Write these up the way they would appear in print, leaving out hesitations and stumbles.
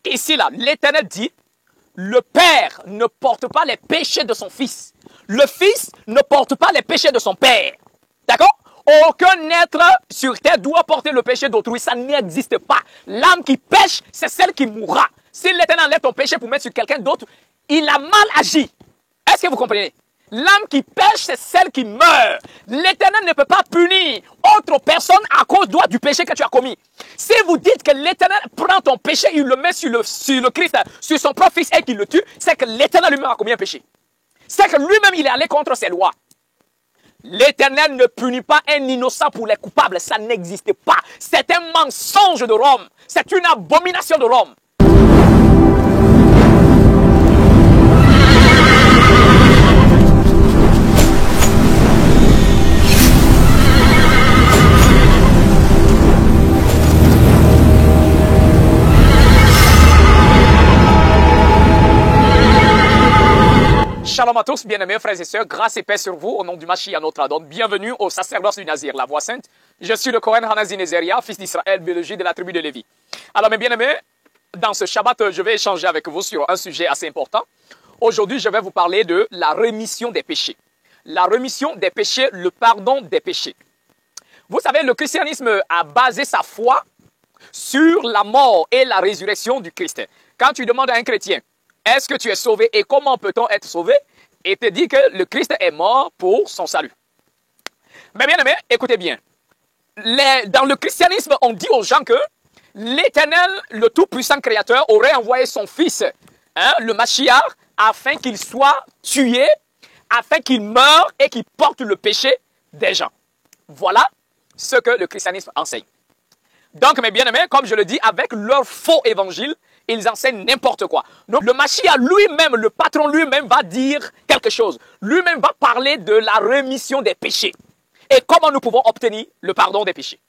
Ici, là, l'Éternel dit, le Père ne porte pas les péchés de son Fils. Le Fils ne porte pas les péchés de son Père. D'accord? Aucun être sur terre doit porter le péché d'autrui. Ça n'existe pas. L'âme qui pêche, c'est celle qui mourra. Si l'Éternel enlève ton péché pour mettre sur quelqu'un d'autre, il a mal agi. Est-ce que vous comprenez? L'âme qui pêche, c'est celle qui meurt. L'Éternel ne peut pas punir autre personne à cause du péché que tu as commis. Si vous dites que l'Éternel prend ton péché, il le met sur le Christ, sur son propre Fils et qu'il le tue, c'est que l'Éternel lui-même a commis un péché. C'est que lui-même, il est allé contre ses lois. L'Éternel ne punit pas un innocent pour les coupables. Ça n'existe pas. C'est un mensonge de Rome. C'est une abomination de Rome. Shalom à tous, bien-aimés frères et sœurs, grâce et paix sur vous, au nom du Mashiach notre Adon. Bienvenue au sacerdoce du Nazir, la voix sainte. Je suis le Kohen Hanazi Nezeria, fils d'Israël, biologie de la tribu de Lévi. Alors mes bien-aimés, dans ce Shabbat, je vais échanger avec vous sur un sujet assez important. Aujourd'hui, je vais vous parler de la rémission des péchés. La rémission des péchés, le pardon des péchés. Vous savez, le christianisme a basé sa foi sur la mort et la résurrection du Christ. Quand tu demandes à un chrétien, est-ce que tu es sauvé et comment peut-on être sauvé? Et te dit que le Christ est mort pour son salut. Mais bien aimé, écoutez bien. Dans le christianisme, on dit aux gens que l'Éternel, le tout-puissant créateur, aurait envoyé son fils, le Mashiach, afin qu'il soit tué, afin qu'il meure et qu'il porte le péché des gens. Voilà ce que le christianisme enseigne. Donc, mes bien-aimés, comme je le dis, avec leur faux évangile, ils enseignent n'importe quoi. Donc, le Mashiach lui-même, le patron lui-même va dire quelque chose. Lui-même va parler de la rémission des péchés. Et comment nous pouvons obtenir le pardon des péchés.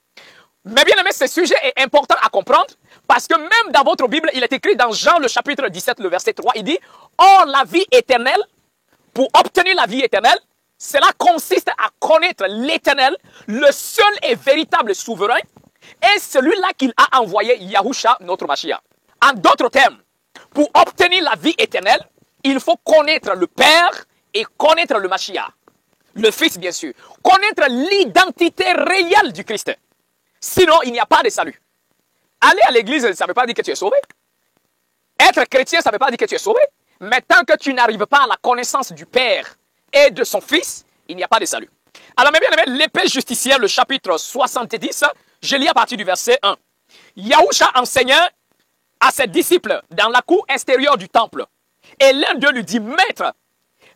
Mais bien aimé, ce sujet est important à comprendre parce que même dans votre Bible, il est écrit dans Jean le chapitre 17, le verset 3, il dit « Or la vie éternelle, pour obtenir la vie éternelle, cela consiste à connaître l'Éternel, le seul et véritable souverain, et celui-là qu'il a envoyé, Yahusha, notre Mashiach. » En d'autres termes, pour obtenir la vie éternelle, il faut connaître le Père et connaître le Mashiach. Le Fils, bien sûr. Connaître l'identité réelle du Christ. Sinon, il n'y a pas de salut. Aller à l'église, ça ne veut pas dire que tu es sauvé. Être chrétien, ça ne veut pas dire que tu es sauvé. Mais tant que tu n'arrives pas à la connaissance du Père et de son Fils, il n'y a pas de salut. Alors, mes bien-aimés, l'épée justicière, le chapitre 70, je lis à partir du verset 1. Yahusha enseignait à ses disciples dans la cour extérieure du temple. Et l'un d'eux lui dit, Maître,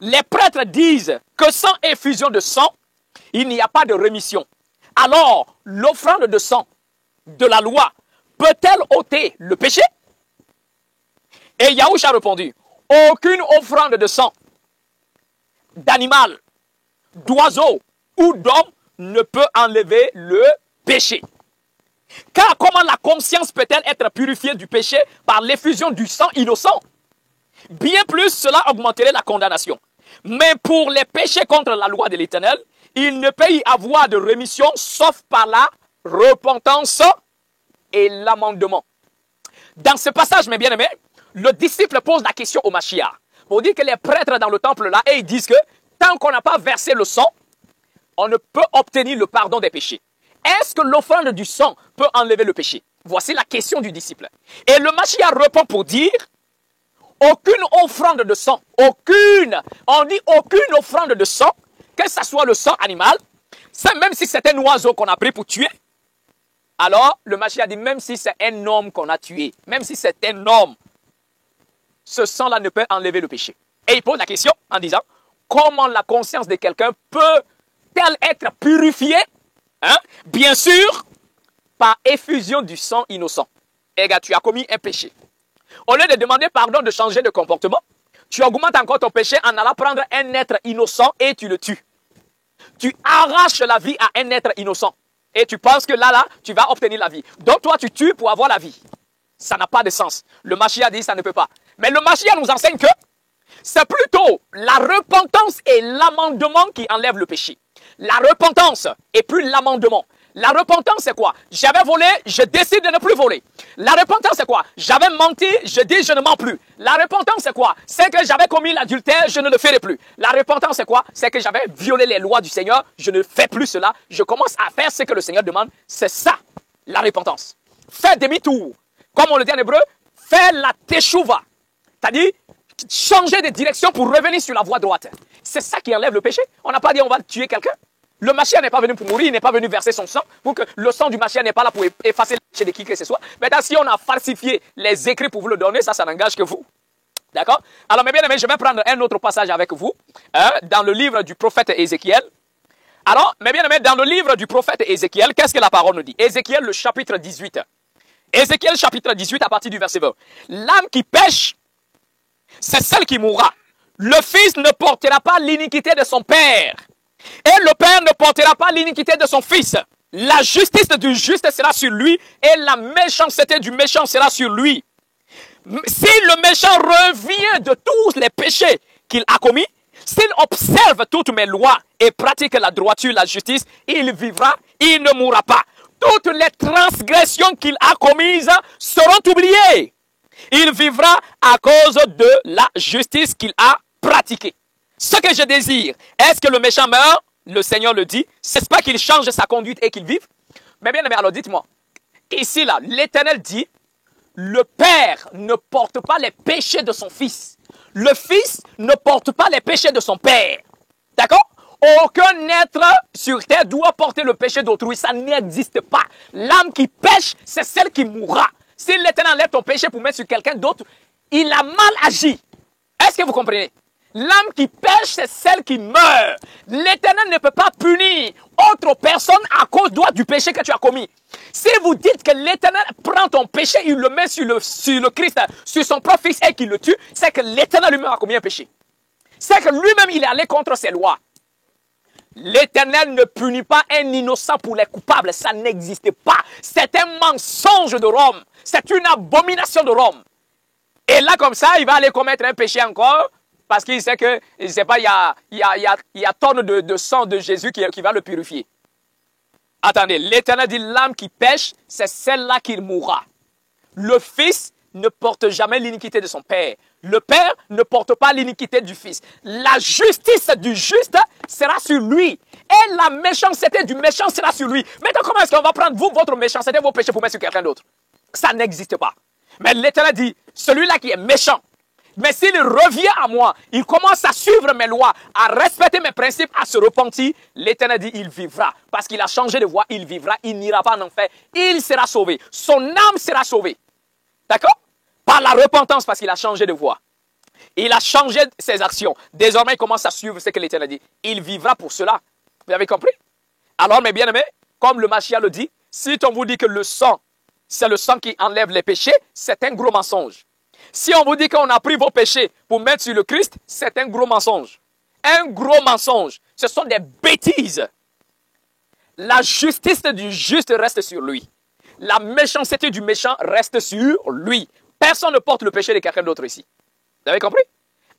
les prêtres disent que sans effusion de sang, il n'y a pas de rémission. Alors, l'offrande de sang de la loi peut-elle ôter le péché? Et Yahusha a répondu, aucune offrande de sang, d'animal, d'oiseau ou d'homme ne peut enlever le péché. Car comment la conscience peut-elle être purifiée du péché par l'effusion du sang innocent? Bien plus, cela augmenterait la condamnation. Mais pour les péchés contre la loi de l'Éternel, il ne peut y avoir de rémission sauf par la repentance et l'amendement. Dans ce passage, mes bien-aimés, le disciple pose la question au Mashiach. Pour dire que les prêtres dans le temple là, et ils disent que tant qu'on n'a pas versé le sang, on ne peut obtenir le pardon des péchés. Est-ce que l'offrande du sang peut enlever le péché? Voici la question du disciple. Et le Mashiach répond pour dire, aucune offrande de sang, aucune, on dit aucune offrande de sang, que ce soit le sang animal, même si c'est un oiseau qu'on a pris pour tuer, alors le Mashiach dit, même si c'est un homme qu'on a tué, même si c'est un homme, ce sang-là ne peut enlever le péché. Et il pose la question en disant, comment la conscience de quelqu'un peut-elle être purifiée? Bien sûr, par effusion du sang innocent. Et gars, tu as commis un péché. Au lieu de demander pardon, de changer de comportement, tu augmentes encore ton péché en allant prendre un être innocent et tu le tues. Tu arraches la vie à un être innocent. Et tu penses que là, tu vas obtenir la vie. Donc toi, tu tues pour avoir la vie. Ça n'a pas de sens. Le Mashiach dit ça ne peut pas. Mais le Mashiach nous enseigne que c'est plutôt la repentance et l'amendement qui enlèvent le péché. La repentance et puis l'amendement. La repentance, c'est quoi? J'avais volé, je décide de ne plus voler. La repentance, c'est quoi? J'avais menti, je dis je ne mens plus. La repentance, c'est quoi? C'est que j'avais commis l'adultère, je ne le ferai plus. La repentance, c'est quoi? C'est que j'avais violé les lois du Seigneur, je ne fais plus cela. Je commence à faire ce que le Seigneur demande. C'est ça, la repentance. Fais demi-tour. Comme on le dit en hébreu, fais la teshuva. C'est-à-dire, changer de direction pour revenir sur la voie droite. C'est ça qui enlève le péché. On n'a pas dit on va tuer quelqu'un. Le Mashiach n'est pas venu pour mourir, il n'est pas venu verser son sang, pour que le sang du Mashiach n'est pas là pour effacer le péché de qui que ce soit. Maintenant, si on a falsifié les écrits pour vous le donner, ça n'engage que vous. D'accord? Alors, mes bien-aimés, je vais prendre un autre passage avec vous, dans le livre du prophète Ézéchiel. Alors, mes bien-aimés, dans le livre du prophète Ézéchiel, qu'est-ce que la parole nous dit? Ézéchiel, le chapitre 18. Ézéchiel, chapitre 18, à partir du verset 20. L'âme qui pêche, c'est celle qui mourra. Le fils ne portera pas l'iniquité de son père. Et le père ne portera pas l'iniquité de son fils. La justice du juste sera sur lui et la méchanceté du méchant sera sur lui. Si le méchant revient de tous les péchés qu'il a commis, s'il observe toutes mes lois et pratique la droiture, la justice, il vivra, il ne mourra pas. Toutes les transgressions qu'il a commises seront oubliées. Il vivra à cause de la justice qu'il a pratiquée. Ce que je désire, est-ce que le méchant meurt? Le Seigneur le dit. C'est pas qu'il change sa conduite et qu'il vive? Mais bien aimé, alors dites-moi. Ici, là, l'Éternel dit, le Père ne porte pas les péchés de son Fils. Le Fils ne porte pas les péchés de son Père. D'accord? Aucun être sur terre doit porter le péché d'autrui. Ça n'existe pas. L'âme qui pêche, c'est celle qui mourra. Si l'Éternel enlève ton péché pour mettre sur quelqu'un d'autre, il a mal agi. Est-ce que vous comprenez? L'âme qui pêche, c'est celle qui meurt. L'Éternel ne peut pas punir autre personne à cause du péché que tu as commis. Si vous dites que l'Éternel prend ton péché, il le met sur le Christ, sur son propre Fils et qu'il le tue, c'est que l'Éternel lui-même a commis un péché. C'est que lui-même, il est allé contre ses lois. L'Éternel ne punit pas un innocent pour les coupables. Ça n'existe pas. C'est un mensonge de Rome. C'est une abomination de Rome. Et là, comme ça, il va aller commettre un péché encore. Parce qu'il sait que, il sait pas, il y a tonnes de sang de Jésus qui va le purifier. Attendez, l'Éternel dit, l'âme qui pêche, c'est celle-là qui mourra. Le Fils ne porte jamais l'iniquité de son Père. Le Père ne porte pas l'iniquité du Fils. La justice du juste sera sur lui. Et la méchanceté du méchant sera sur lui. Maintenant, comment est-ce qu'on va prendre vous, votre méchanceté, vos péchés pour mettre sur quelqu'un d'autre? Ça n'existe pas. Mais l'Éternel dit, celui-là qui est méchant, mais s'il revient à moi, il commence à suivre mes lois, à respecter mes principes, à se repentir, l'Éternel dit, il vivra. Parce qu'il a changé de voie, il vivra, il n'ira pas en enfer, il sera sauvé. Son âme sera sauvée. D'accord? Par la repentance, parce qu'il a changé de voie. Il a changé ses actions. Désormais, il commence à suivre ce que l'Éternel dit. Il vivra pour cela. Vous avez compris? Alors, mes bien-aimés, comme le Mashiach le dit, si on vous dit que le sang, c'est le sang qui enlève les péchés, c'est un gros mensonge. Si on vous dit qu'on a pris vos péchés pour mettre sur le Christ, c'est un gros mensonge. Un gros mensonge. Ce sont des bêtises. La justice du juste reste sur lui. La méchanceté du méchant reste sur lui. Personne ne porte le péché de quelqu'un d'autre ici. Vous avez compris?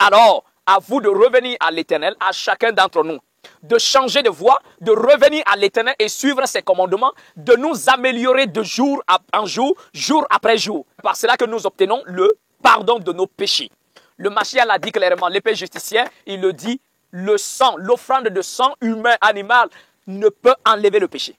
Alors, à vous de revenir à l'Éternel, à chacun d'entre nous, de changer de voie, de revenir à l'Éternel et suivre ses commandements, de nous améliorer de jour en jour, jour après jour. Par cela que nous obtenons le pardon de nos péchés. Le Mashiach l'a dit clairement, l'épée justicien, il le dit, le sang, l'offrande de sang humain, animal, ne peut enlever le péché.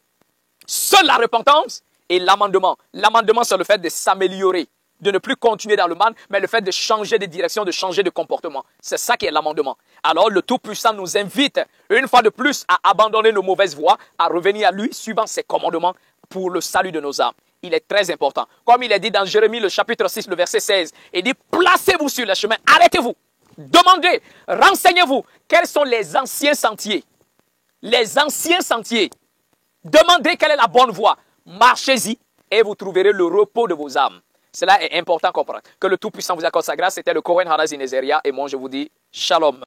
Seule la repentance et l'amendement. L'amendement, c'est le fait de s'améliorer, de ne plus continuer dans le mal, mais le fait de changer de direction, de changer de comportement. C'est ça qui est l'amendement. Alors, le Tout-Puissant nous invite, une fois de plus, à abandonner nos mauvaises voies, à revenir à lui, suivant ses commandements pour le salut de nos âmes. Il est très important. Comme il est dit dans Jérémie, le chapitre 6, le verset 16, il dit, placez-vous sur le chemin, arrêtez-vous, demandez, renseignez-vous, quels sont les anciens sentiers. Les anciens sentiers. Demandez quelle est la bonne voie. Marchez-y et vous trouverez le repos de vos âmes. Cela est important à comprendre. Que le Tout-Puissant vous accorde sa grâce. C'était le Kohen Hanazi Nezeria et moi je vous dis Shalom.